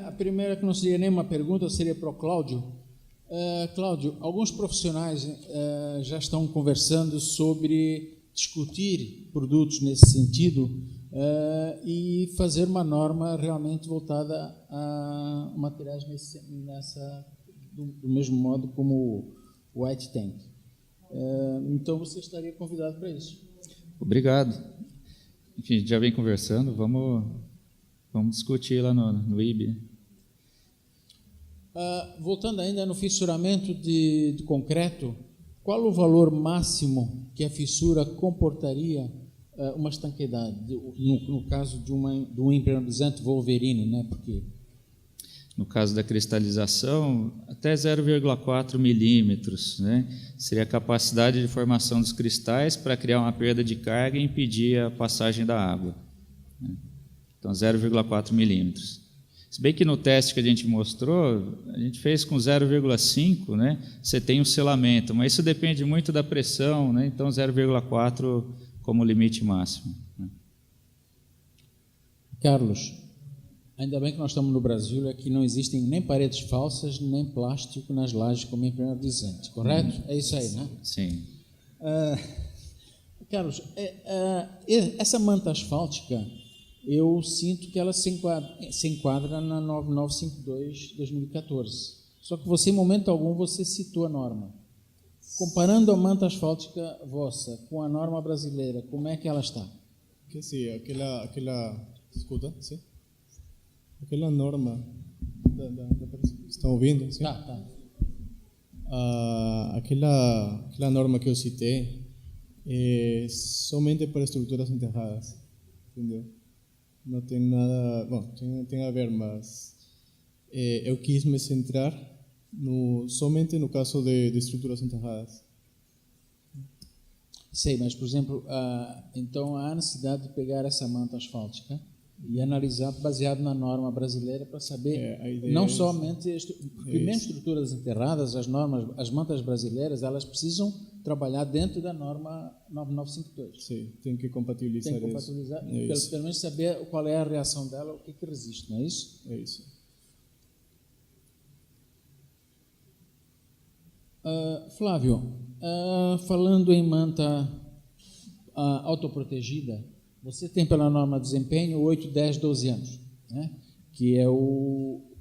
A primeira que não seria nem uma pergunta, seria para o Cláudio. Cláudio, alguns profissionais já estão conversando sobre discutir produtos nesse sentido e fazer uma norma realmente voltada a materiais do mesmo modo como o White Tank. Então, você estaria convidado para isso. Obrigado. Enfim, a gente já vem conversando, vamos discutir lá no IB. Voltando ainda no fissuramento de concreto, qual o valor máximo que a fissura comportaria uma estanqueidade, no caso de um impermeabilizante Wolverine, né? Porque no caso da cristalização, até 0,4 milímetros, né? Seria a capacidade de formação dos cristais para criar uma perda de carga e impedir a passagem da água. Então, 0,4 milímetros. Se bem que no teste que a gente mostrou, a gente fez com 0,5, né? Você tem um selamento, mas isso depende muito da pressão, né? Então 0,4 como limite máximo. Carlos, ainda bem que nós estamos no Brasil, é que não existem nem paredes falsas, nem plástico nas lajes como impermeabilizante, correto? É isso aí, né? Sim. Carlos, essa manta asfáltica, eu sinto que ela se enquadra na 9952 2014. Só que você, em momento algum, você citou a norma. Comparando a manta asfáltica vossa com a norma brasileira, como é que ela está? Que sim, escuta, sim? Aquela norma, estão ouvindo? Sim? Tá. Aquela norma que eu citei é somente para estruturas enterradas, entendeu? Não tem nada, bom, tem a ver, mas eu quis me centrar somente no caso de estruturas enterradas. Sei, mas, por exemplo, então há necessidade de pegar essa manta asfáltica e analisar baseado na norma brasileira para saber, não somente, primeiro estruturas enterradas, as mantas brasileiras, elas precisam trabalhar dentro da norma 9952. Sim, tem que compatibilizar isso. Pelo menos saber qual é a reação dela, o que resiste, não é isso? É isso. Flávio, falando em manta autoprotegida, você tem pela norma de desempenho 8, 10, 12 anos, né? Que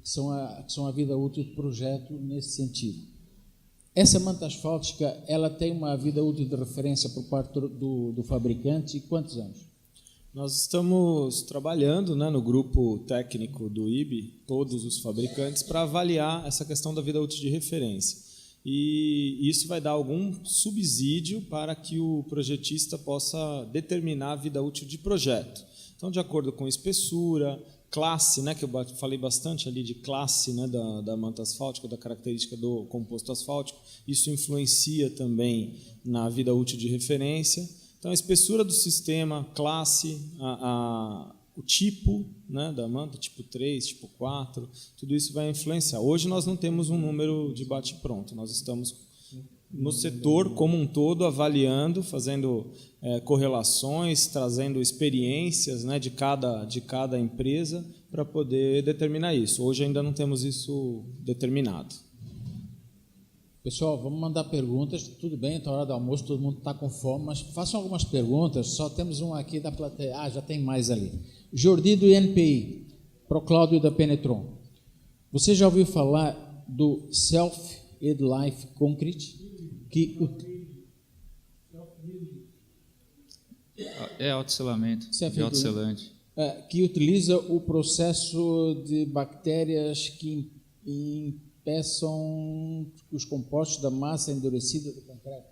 são a vida útil do projeto nesse sentido. Essa manta asfáltica, ela tem uma vida útil de referência por parte do fabricante e quantos anos? Nós estamos trabalhando, né, no grupo técnico do IB, todos os fabricantes, para avaliar essa questão da vida útil de referência. E isso vai dar algum subsídio para que o projetista possa determinar a vida útil de projeto. Então, de acordo com espessura, classe, né, que eu falei bastante ali de classe, né, da manta asfáltica, da característica do composto asfáltico, isso influencia também na vida útil de referência. Então, a espessura do sistema, classe, o tipo, né, da manta, tipo 3, tipo 4, tudo isso vai influenciar. Hoje nós não temos um número de bate-pronto, nós estamos no setor como um todo avaliando, fazendo correlações, trazendo experiências, né, de cada empresa para poder determinar isso. Hoje ainda não temos isso determinado. Pessoal, vamos mandar perguntas, tudo bem, está a hora do almoço, todo mundo está com fome, mas façam algumas perguntas, só temos um aqui da plateia, já tem mais ali. Jordi do INPI, para o Cláudio da Penetron. Você já ouviu falar do Self-Aid Life Concrete? É autosselamento, de autosselante. Que utiliza o processo de bactérias que impeçam os compostos da massa endurecida do concreto.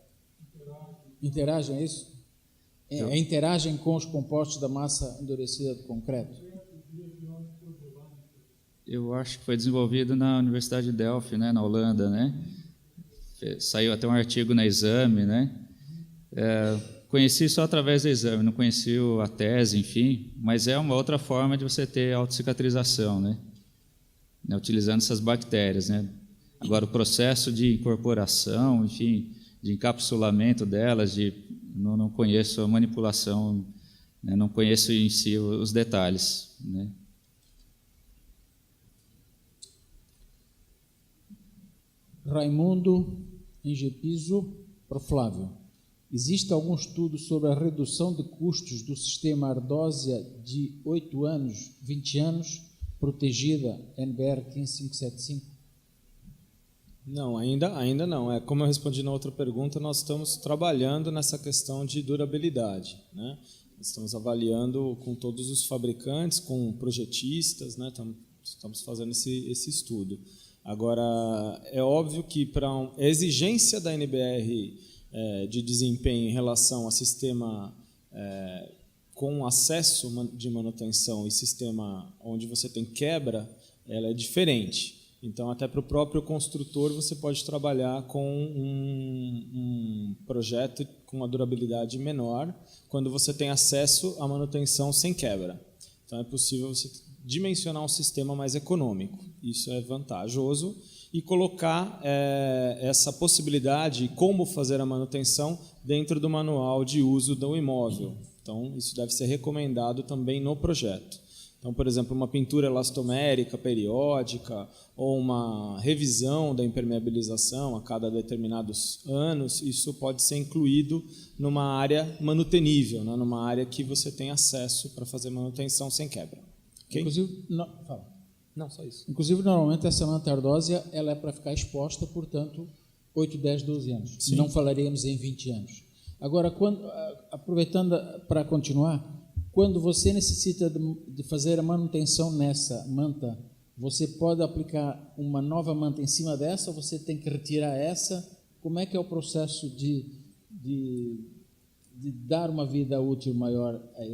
Interagem, é isso? Interagem com os compostos da massa endurecida do concreto. Eu acho que foi desenvolvido na Universidade de Delft, né, na Holanda, né? Saiu até um artigo na Exame, né? Conheci só através do Exame, não conheci a tese, enfim, mas é uma outra forma de você ter autocicatrização, né? Utilizando essas bactérias, né? Agora, o processo de incorporação, enfim, de encapsulamento delas, não conheço a manipulação, né? Não conheço em si os detalhes, né? Raimundo Engepiso, para o Flávio. Existe algum estudo sobre a redução de custos do sistema Ardósia de 8 anos, 20 anos, protegida NBR 15575? Não, ainda não. Como eu respondi na outra pergunta, nós estamos trabalhando nessa questão de durabilidade, né? Estamos avaliando com todos os fabricantes, com projetistas, né? Estamos fazendo esse estudo. Agora, é óbvio que para a exigência da NBR de desempenho em relação a sistema com acesso de manutenção e sistema onde você tem quebra, ela é diferente. Então, até para o próprio construtor, você pode trabalhar com um projeto com uma durabilidade menor quando você tem acesso à manutenção sem quebra. Então, é possível você dimensionar um sistema mais econômico. Isso é vantajoso. E colocar essa possibilidade e como fazer a manutenção dentro do manual de uso do imóvel. Então, isso deve ser recomendado também no projeto. Então, por exemplo, uma pintura elastomérica periódica ou uma revisão da impermeabilização a cada determinados anos, isso pode ser incluído numa área manutenível, né? Numa área que você tem acesso para fazer manutenção sem quebra. Okay? Inclusive, Não, só isso. Inclusive, normalmente, essa manta ardósia ela é para ficar exposta, portanto, 8, 10, 12 anos. Sim. Não falaremos em 20 anos. Agora, aproveitando para continuar, quando você necessita de fazer a manutenção nessa manta, você pode aplicar uma nova manta em cima dessa, ou você tem que retirar essa? Como é que é o processo de dar uma vida útil maior a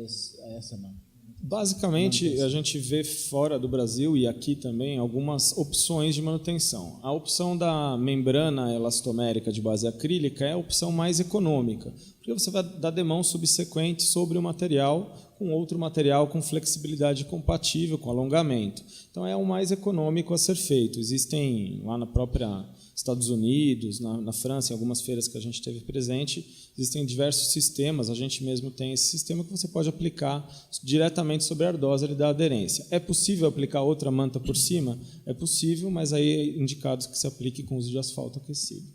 essa manta? Basicamente, a gente vê fora do Brasil e aqui também algumas opções de manutenção. A opção da membrana elastomérica de base acrílica é a opção mais econômica, porque você vai dar demão subsequente sobre o material com outro material com flexibilidade compatível, com alongamento. Então, é o mais econômico a ser feito. Existem lá na própria Estados Unidos, na França, em algumas feiras que a gente teve presente, existem diversos sistemas, a gente mesmo tem esse sistema que você pode aplicar diretamente sobre a ardósia e dar aderência. É possível aplicar outra manta por cima? É possível, mas aí é indicado que se aplique com uso de asfalto aquecido.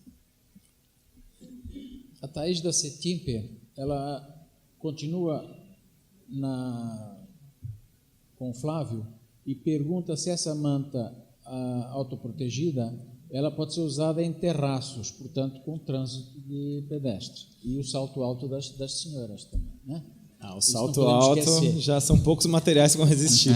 A Thaís da Cetimper, ela continua com o Flávio e pergunta se essa manta autoprotegida ela pode ser usada em terraços, portanto, com trânsito de pedestre. E o salto alto das senhoras também, né? O salto alto já são poucos materiais que vão resistir.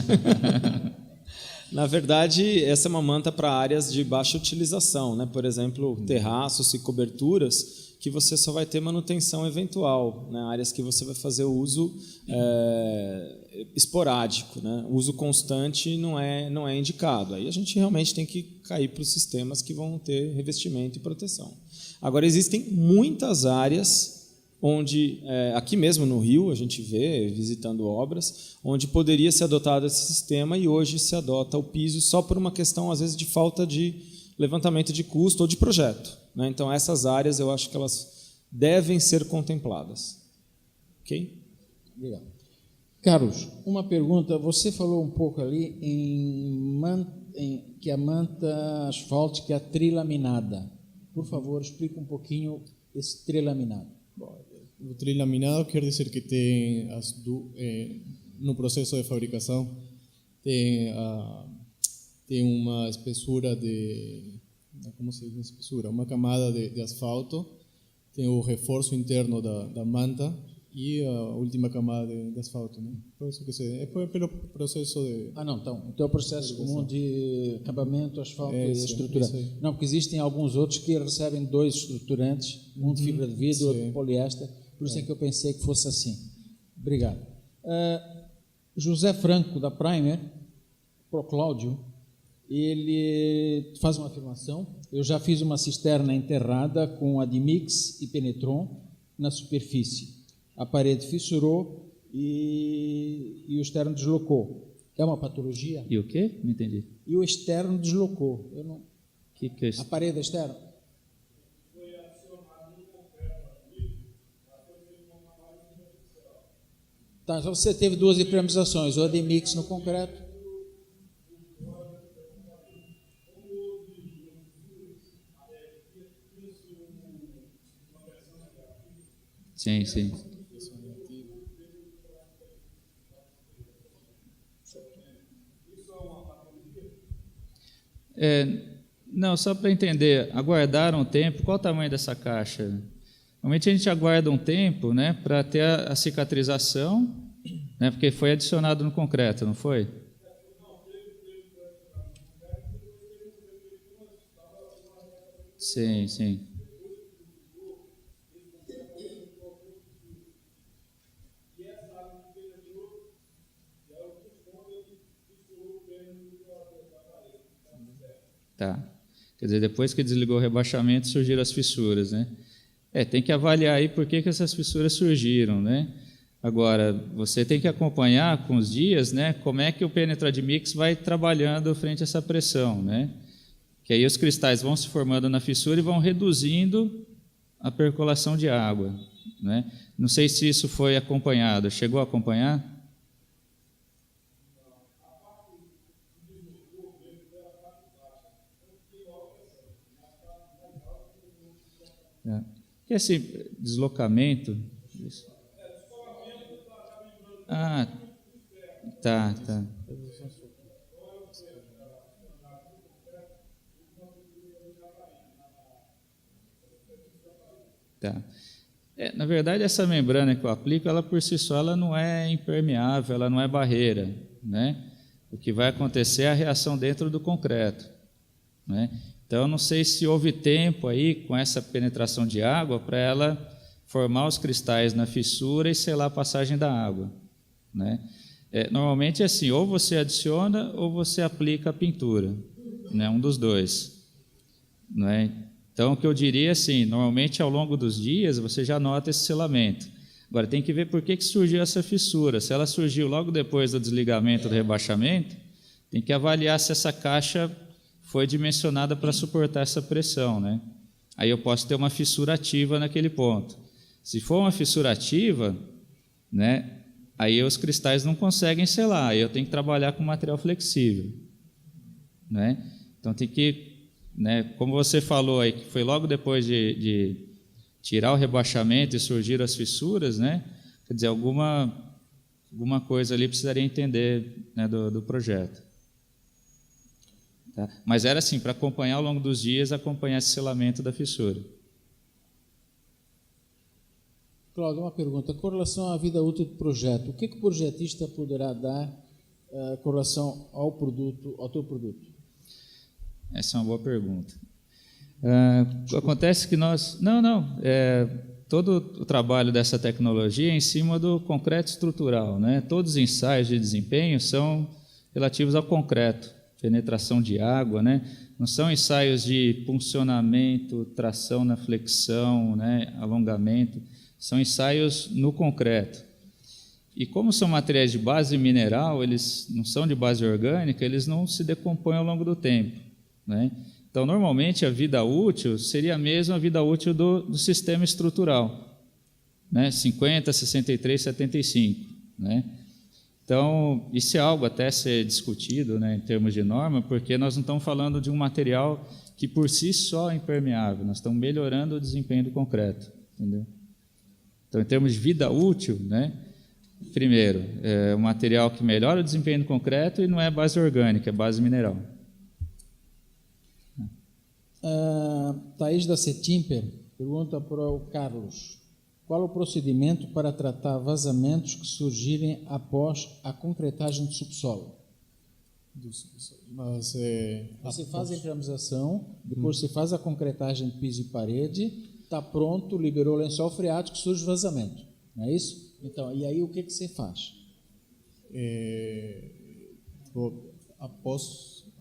Na verdade, essa é uma manta para áreas de baixa utilização, né? Por exemplo, terraços e coberturas, que você só vai ter manutenção eventual, né? Áreas que você vai fazer o uso esporádico, né? O uso constante não é indicado. Aí a gente realmente tem que cair para os sistemas que vão ter revestimento e proteção. Agora, existem muitas áreas onde, aqui mesmo no Rio, a gente vê, visitando obras, onde poderia ser adotado esse sistema e hoje se adota o piso só por uma questão, às vezes, de falta de levantamento de custo ou de projeto, né? Então, essas áreas, eu acho que elas devem ser contempladas. Ok? Obrigado. Carlos, uma pergunta. Você falou um pouco ali que a manta asfáltica é trilaminada. Por favor, explica um pouquinho esse trilaminado. O trilaminado quer dizer que tem no processo de fabricação tem uma espessura como se diz espessura? Uma camada de asfalto, tem o reforço interno da manta e a última camada de asfalto, né? Por isso que é pelo processo de... Não, então é o processo comum de acabamento, asfalto e estrutura. Não, porque existem alguns outros que recebem 2 estruturantes, um de fibra de vidro, outro de poliéster, por isso é que eu pensei que fosse assim. Obrigado. José Franco, da Primer, pro Cláudio, ele faz uma afirmação. Eu já fiz uma cisterna enterrada com Admix e Penetron na superfície. A parede fissurou e o externo deslocou. É uma patologia? E o quê? Não entendi. E o externo deslocou. Que é isso? A parede externa? Tá, então você teve 2 impermeabilizações, o Admix no concreto. Sim, sim. Não, só para entender, aguardaram um tempo, qual o tamanho dessa caixa? Normalmente a gente aguarda um tempo, né, para ter a cicatrização, né, porque foi adicionado no concreto, não foi? Sim, sim. Tá. Quer dizer, depois que desligou o rebaixamento, surgiram as fissuras, né? Tem que avaliar aí por que essas fissuras surgiram, né? Agora, você tem que acompanhar com os dias, né, como é que o Penetradmix vai trabalhando frente a essa pressão, né? Que aí os cristais vão se formando na fissura e vão reduzindo a percolação de água, né? Não sei se isso foi acompanhado. Chegou a acompanhar? Que esse deslocamento... Ah, tá. Tá. Na verdade, essa membrana que eu aplico, ela por si só ela não é impermeável, ela não é barreira, né? O que vai acontecer é a reação dentro do concreto, né? Então, eu não sei se houve tempo aí com essa penetração de água para ela formar os cristais na fissura e selar a passagem da água, né? Normalmente é assim, ou você adiciona ou você aplica a pintura, né? Um dos dois, né? Então, o que eu diria assim, normalmente ao longo dos dias você já nota esse selamento. Agora, tem que ver por que surgiu essa fissura. Se ela surgiu logo depois do desligamento do rebaixamento, tem que avaliar se essa caixa foi dimensionada para suportar essa pressão, né? Aí eu posso ter uma fissura ativa naquele ponto. Se for uma fissura ativa, né, aí os cristais não conseguem selar, aí eu tenho que trabalhar com material flexível, né? Então tem que, né, como você falou aí, que foi logo depois de tirar o rebaixamento e surgiram as fissuras, né? Quer dizer, alguma coisa ali precisaria entender, né, do projeto. Tá? Mas era assim, para acompanhar ao longo dos dias, acompanhar esse selamento da fissura. Cláudio, uma pergunta. Com relação à vida útil do projeto, o que o projetista poderá dar com relação ao teu produto? Essa é uma boa pergunta. Acontece que nós... todo o trabalho dessa tecnologia é em cima do concreto estrutural, né? Todos os ensaios de desempenho são relativos ao concreto, penetração de água, né? Não são ensaios de puncionamento, tração na flexão, né? Alongamento, são ensaios no concreto. E como são materiais de base mineral, eles não são de base orgânica, eles não se decompõem ao longo do tempo, né? Então, normalmente, a vida útil seria a mesma vida útil do sistema estrutural, né? 50, 63, 75, né? Então, isso é algo até ser discutido, né, em termos de norma, porque nós não estamos falando de um material que por si só é impermeável, nós estamos melhorando o desempenho do concreto, entendeu? Então, em termos de vida útil, né, primeiro, é um material que melhora o desempenho do concreto e não é base orgânica, é base mineral. Thaís da Cetimper pergunta para o Carlos: qual o procedimento para tratar vazamentos que surgirem após a concretagem do subsolo? Você faz a impermeabilização, depois você faz a concretagem de piso e parede, está pronto, liberou o lençol freático, surge vazamento, não é isso? Então, e aí o que você faz?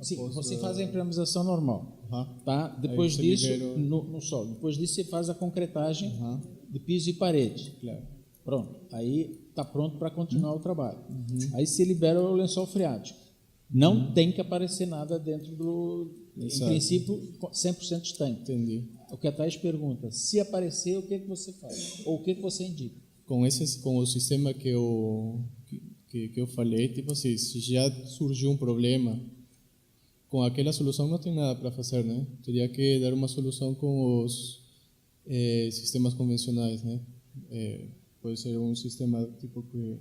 Sim, você faz a impermeabilização normal, tá? Depois disso, no solo. Depois disso, você faz a concretagem de piso e parede. Claro. Pronto. Aí está pronto para continuar o trabalho. Aí se libera o lençol freático. Não tem que aparecer nada dentro do... Exato. Em princípio, 100% estanque. Entendi. O que a Thaís pergunta: se aparecer, o que você faz? Ou o que você indica? Com o sistema que eu falei, tipo assim, se já surgiu um problema, com aquela solução não tem nada para fazer, né? Teria que dar uma solução com os sistemas convencionais, né? Pode ser um sistema tipo que,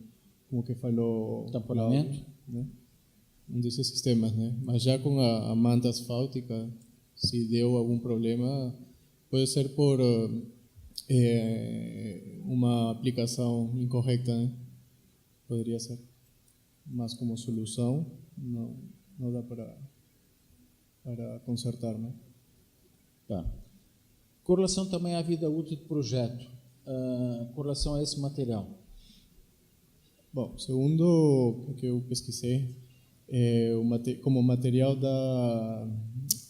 como que falou, Tamponamento, né? Um desses sistemas, né? Mas já com a manta asfáltica, se deu algum problema, pode ser por uma aplicação incorreta, né? Poderia ser. Mas como solução, não dá para consertar, né? Tá. Com relação também à vida útil do projeto, com relação a esse material. Bom, segundo o que eu pesquisei, como material dá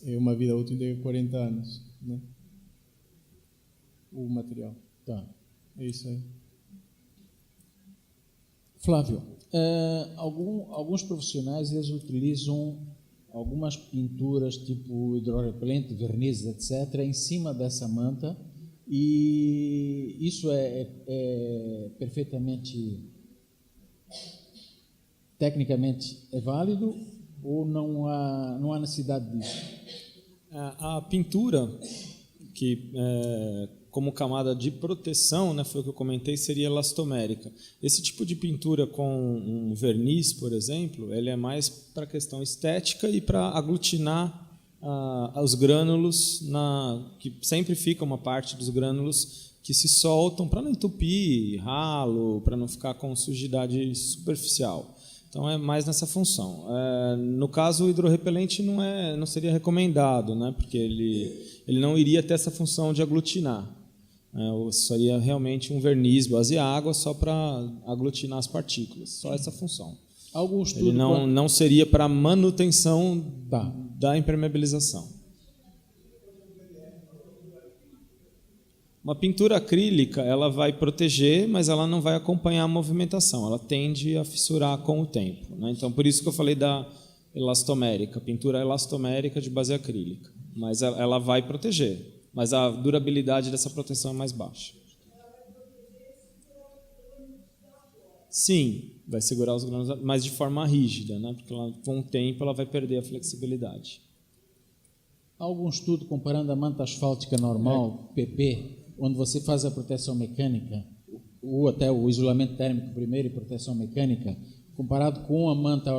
uma vida útil de 40 anos, né? O material. Tá. É isso aí. Flávio, alguns profissionais eles utilizam algumas pinturas tipo hidrorrepelente, vernizes, etc., em cima dessa manta, e isso é perfeitamente, tecnicamente, é válido ou não há necessidade disso? A pintura, que como camada de proteção, né, foi o que eu comentei, seria elastomérica. Esse tipo de pintura com um verniz, por exemplo, ele é mais para questão estética e para aglutinar os grânulos, que sempre fica uma parte dos grânulos que se soltam para não entupir ralo, para não ficar com sujidade superficial. Então é mais nessa função. No caso, o hidrorrepelente não seria recomendado, né, porque ele não iria ter essa função de aglutinar. Seria realmente um verniz base água só para aglutinar as partículas, só essa função. Algum estudo ele não seria para manutenção Tá. da impermeabilização. Uma pintura acrílica, ela vai proteger, mas ela não vai acompanhar a movimentação, ela tende a fissurar com o tempo, né? Então, por isso que eu falei da elastomérica, pintura elastomérica de base acrílica. Mas ela vai proteger, mas a durabilidade dessa proteção é mais baixa. Sim, vai segurar os grãos, mas de forma rígida, né? Porque com o tempo ela vai perder a flexibilidade. Algum estudo comparando a manta asfáltica normal, PP, onde você faz a proteção mecânica, ou até o isolamento térmico primeiro e proteção mecânica, comparado com a manta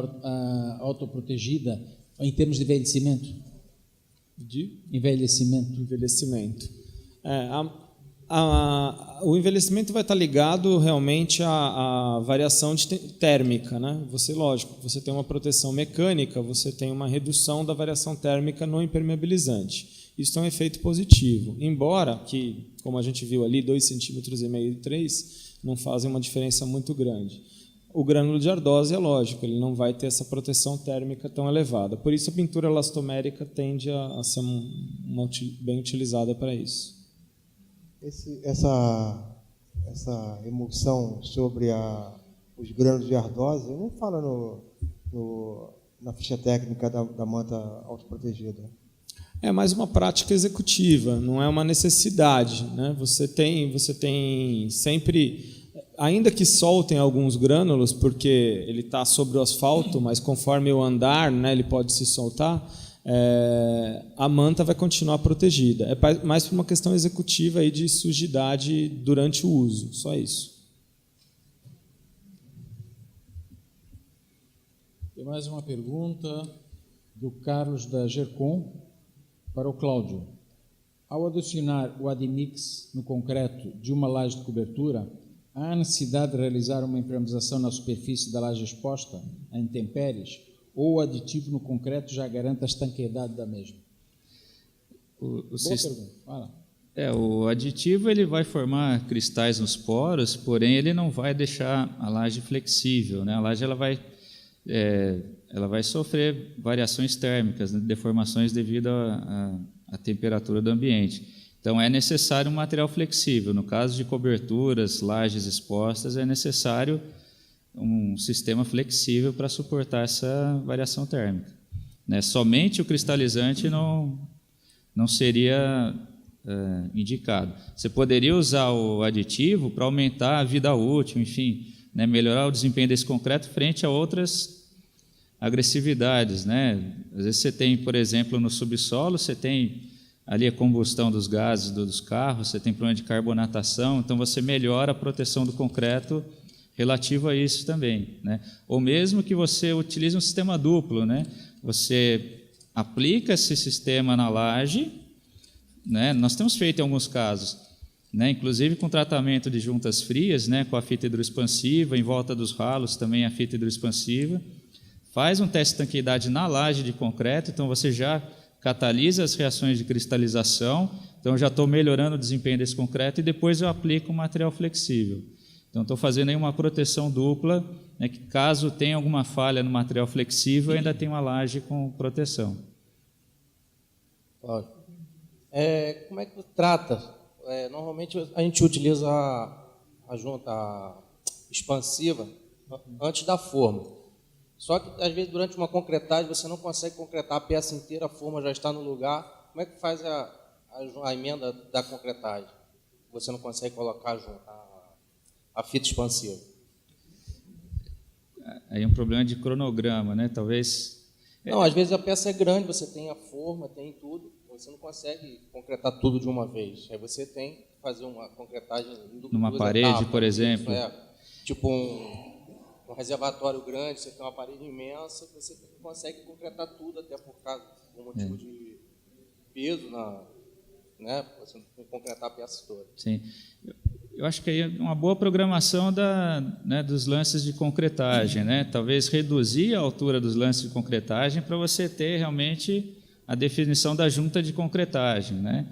autoprotegida em termos de envelhecimento? Envelhecimento. O envelhecimento vai estar ligado realmente à variação térmica, né? Lógico, você tem uma proteção mecânica, você tem uma redução da variação térmica no impermeabilizante. Isso é um efeito positivo, embora que, como a gente viu ali, 2,5 cm e 3 não fazem uma diferença muito grande. O grânulo de ardose é lógico, ele não vai ter essa proteção térmica tão elevada. Por isso a pintura elastomérica tende a ser bem utilizada para isso. Essa emulsão sobre os grânulos de ardose, não fala na ficha técnica da manta autoprotegida. É mais uma prática executiva, não é uma necessidade, né? Você tem sempre, ainda que soltem alguns grânulos, porque ele está sobre o asfalto, mas conforme o andar, né, ele pode se soltar, a manta vai continuar protegida. É mais por uma questão executiva aí de sujidade durante o uso, só isso. Tem mais uma pergunta do Carlos da Gercom para o Cláudio. Ao adicionar o admix no concreto de uma laje de cobertura, há necessidade de realizar uma impermeabilização na superfície da laje exposta a intempéries, ou o aditivo no concreto já garante a estanqueidade da mesma? Boa pergunta. Fala. O aditivo ele vai formar cristais nos poros, porém ele não vai deixar a laje flexível, né? A laje ela vai sofrer variações térmicas, né, deformações devido à temperatura do ambiente. Então é necessário um material flexível. No caso de coberturas, lajes expostas, é necessário um sistema flexível para suportar essa variação térmica, né? Somente o cristalizante não seria indicado. Você poderia usar o aditivo para aumentar a vida útil, enfim, né, melhorar o desempenho desse concreto frente a outras agressividades, né? Às vezes você tem, por exemplo, no subsolo, você tem ali a combustão dos gases dos carros, você tem problema de carbonatação, então você melhora a proteção do concreto relativo a isso também, né? Ou mesmo que você utilize um sistema duplo, né? Você aplica esse sistema na laje, né? Nós temos feito em alguns casos, né? Inclusive com tratamento de juntas frias, né? Com a fita hidroexpansiva, em volta dos ralos também a fita hidroexpansiva, faz um teste de tanqueidade na laje de concreto, então você já catalisa as reações de cristalização, então já estou melhorando o desempenho desse concreto e depois eu aplico um material flexível. Então, estou fazendo aí uma proteção dupla, né, que caso tenha alguma falha no material flexível, ainda tem uma laje com proteção. Como é que trata? Normalmente a gente utiliza a junta expansiva antes da forma. Só que, às vezes, durante uma concretagem, você não consegue concretar a peça inteira, a forma já está no lugar. Como é que faz a emenda da concretagem? Você não consegue colocar a fita expansiva. Aí é um problema de cronograma, né? Talvez... Não, às vezes a peça é grande, você tem a forma, tem tudo, você não consegue concretar tudo de uma vez. Aí você tem que fazer uma concretagem... Numa parede, etapas, por exemplo. Tipo um reservatório grande, você tem uma parede imensa, você não consegue concretar tudo, até por motivo de peso, né? Você não tem que concretar a peça toda. Sim. Eu acho que aí é uma boa programação dos lances de concretagem, né? Talvez reduzir a altura dos lances de concretagem para você ter realmente a definição da junta de concretagem, né?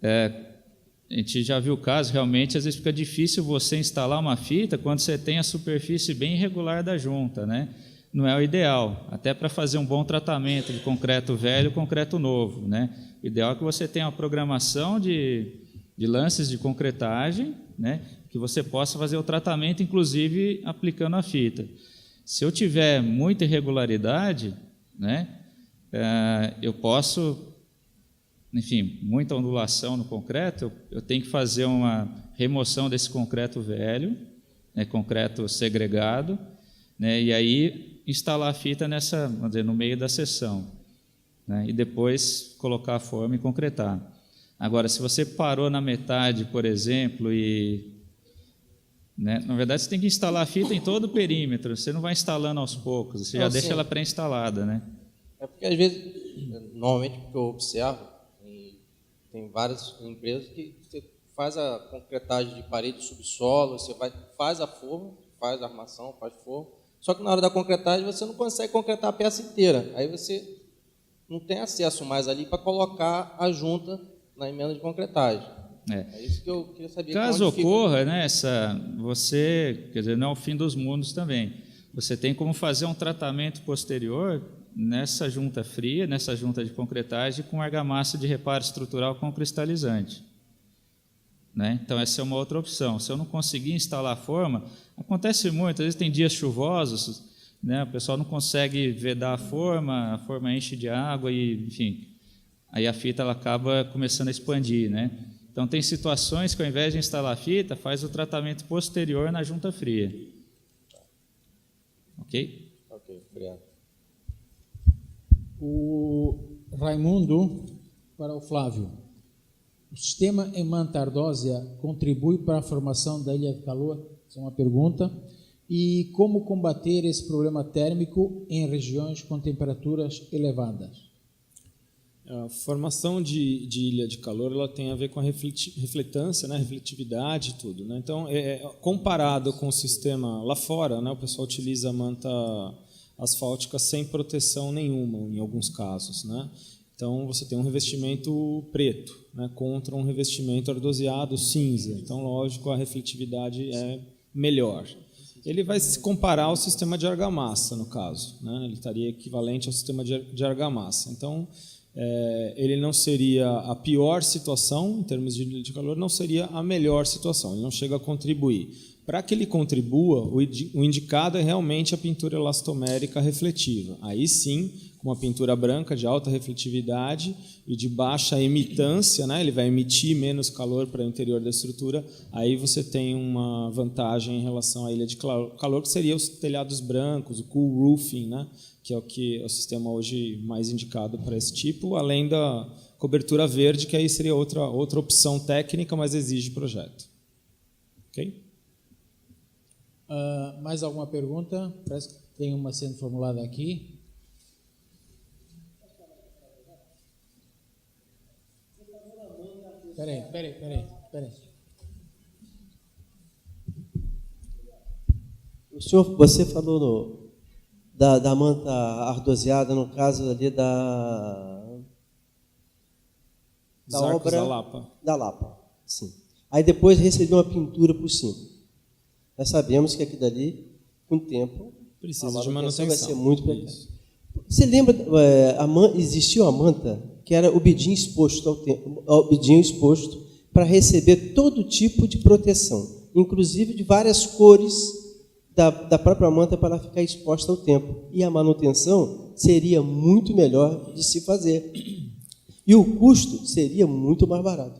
A gente já viu casos, realmente, às vezes fica difícil você instalar uma fita quando você tem a superfície bem irregular da junta, né? Não é o ideal, até para fazer um bom tratamento de concreto velho e concreto novo, né? O ideal é que você tenha uma programação de lances de concretagem, né, que você possa fazer o tratamento, inclusive aplicando a fita. Se eu tiver muita irregularidade, né, eu posso, enfim, muita ondulação no concreto, eu tenho que fazer uma remoção desse concreto velho, né, concreto segregado, né, e aí instalar a fita vamos dizer, no meio da seção, né, e depois colocar a forma e concretar. Agora, se você parou na metade, por exemplo, né, na verdade você tem que instalar a fita em todo o perímetro, você não vai instalando aos poucos, você já deixa ela pré-instalada, né? É porque às vezes, normalmente o que eu observo, tem várias empresas que você faz a concretagem de parede e subsolo, você faz a forma, faz a armação, faz forma, só que na hora da concretagem você não consegue concretar a peça inteira, aí você não tem acesso mais ali para colocar a junta na emenda de concretagem. É isso que eu queria saber. Caso ocorra, né, quer dizer, não é o fim dos mundos também. Você tem como fazer um tratamento posterior nessa junta fria, nessa junta de concretagem, com argamassa de reparo estrutural com cristalizante. Né? Então, essa é uma outra opção. Se eu não conseguir instalar a forma, acontece muito, às vezes tem dias chuvosos, né, o pessoal não consegue vedar a forma enche de água e, enfim... Aí a fita ela acaba começando a expandir, né? Então tem situações que ao invés de instalar a fita, faz o tratamento posterior na junta fria. Ok? Ok, obrigado. O Raimundo para o Flávio. O sistema hemantardósia contribui para a formação da ilha de calor? Essa é uma pergunta. E como combater esse problema térmico em regiões com temperaturas elevadas? A formação de ilha de calor ela tem a ver com a refletância, né, refletividade e tudo. Né? Então, comparado com o sistema lá fora, né, o pessoal utiliza a manta asfáltica sem proteção nenhuma, em alguns casos. Né? Então, você tem um revestimento preto, né, contra um revestimento ardosiado cinza. Então, lógico, a refletividade é melhor. Ele vai se comparar ao sistema de argamassa, no caso. Né? Ele estaria equivalente ao sistema de argamassa. Então, ele não seria a pior situação, em termos de ilha de calor, não seria a melhor situação, ele não chega a contribuir. Para que ele contribua, o indicado é realmente a pintura elastomérica refletiva. Aí sim, com uma pintura branca de alta refletividade e de baixa emitância, né, ele vai emitir menos calor para o interior da estrutura, aí você tem uma vantagem em relação à ilha de calor, que seria os telhados brancos, o cool roofing, né, que é o sistema hoje mais indicado para esse tipo, além da cobertura verde, que aí seria outra opção técnica, mas exige projeto. Ok? Mais alguma pergunta? Parece que tem uma sendo formulada aqui. Peraí. O senhor, você falou da manta ardoseada, no caso ali da Arcos obra da Lapa. Da Lapa, sim. Aí depois recebeu uma pintura por cima. Nós sabemos que aquilo dali, com o tempo, Precisa de manutenção. vai ser muito precária. Você lembra, existiu a manta que era o bidinho exposto para receber todo tipo de proteção, inclusive de várias cores da própria manta para ela ficar exposta ao tempo. E a manutenção seria muito melhor de se fazer. E o custo seria muito mais barato.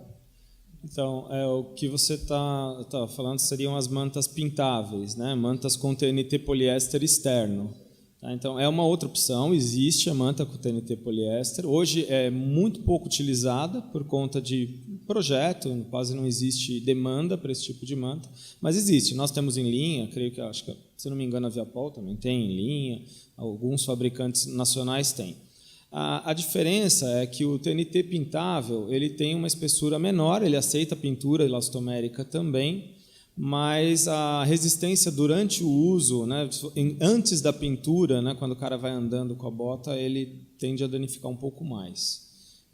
Então, o que você está falando seriam as mantas pintáveis, né? Mantas com TNT poliéster externo. Tá? Então, é uma outra opção, existe a manta com TNT poliéster. Hoje é muito pouco utilizada por conta de projeto, quase não existe demanda para esse tipo de manta, mas existe. Nós temos em linha, acho que, se não me engano, a Viapol também tem em linha, alguns fabricantes nacionais têm. A diferença é que o TNT pintável ele tem uma espessura menor, ele aceita pintura elastomérica também, mas a resistência durante o uso, né, antes da pintura, né, quando o cara vai andando com a bota, ele tende a danificar um pouco mais.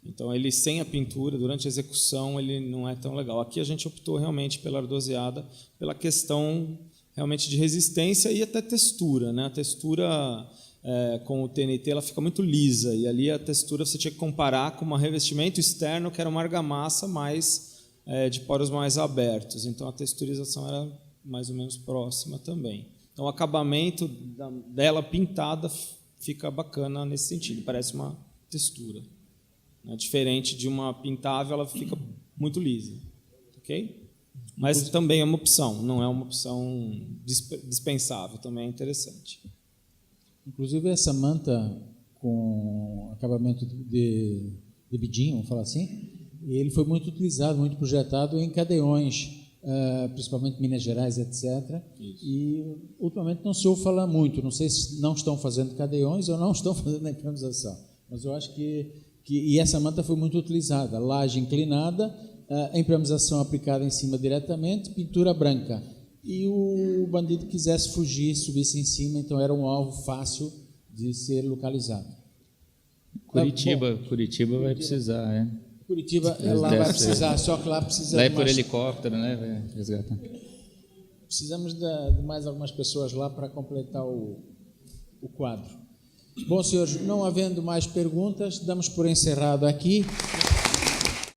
Então, ele sem a pintura, durante a execução, ele não é tão legal. Aqui a gente optou realmente pela ardoseada, pela questão realmente de resistência e até textura, né? A textura com o TNT ela fica muito lisa, e ali a textura você tinha que comparar com um revestimento externo que era uma argamassa mais de poros mais abertos, então a texturização era mais ou menos próxima também. Então o acabamento dela pintada fica bacana nesse sentido, parece uma textura. Diferente de uma pintável, ela fica muito lisa. Ok? Mas também é uma opção, não é uma opção dispensável, também é interessante. Inclusive, essa manta com acabamento de bidinho, vamos falar assim, ele foi muito utilizado, muito projetado em cadeiões, principalmente Minas Gerais, etc. Isso. E, ultimamente, não se ouve falar muito. Não sei se não estão fazendo cadeiões ou não estão fazendo a impermeabilização. Mas eu acho que essa manta foi muito utilizada. Laje inclinada, a impermeabilização aplicada em cima diretamente, pintura branca. E o bandido quisesse fugir, subisse em cima, então era um alvo fácil de ser localizado. Curitiba vai precisar, Curitiba, lá vai precisar, só que lá precisa... Lá é por helicóptero, né? Vai resgatar. Precisamos de mais algumas pessoas lá para completar o quadro. Bom, senhores, não havendo mais perguntas, damos por encerrado aqui.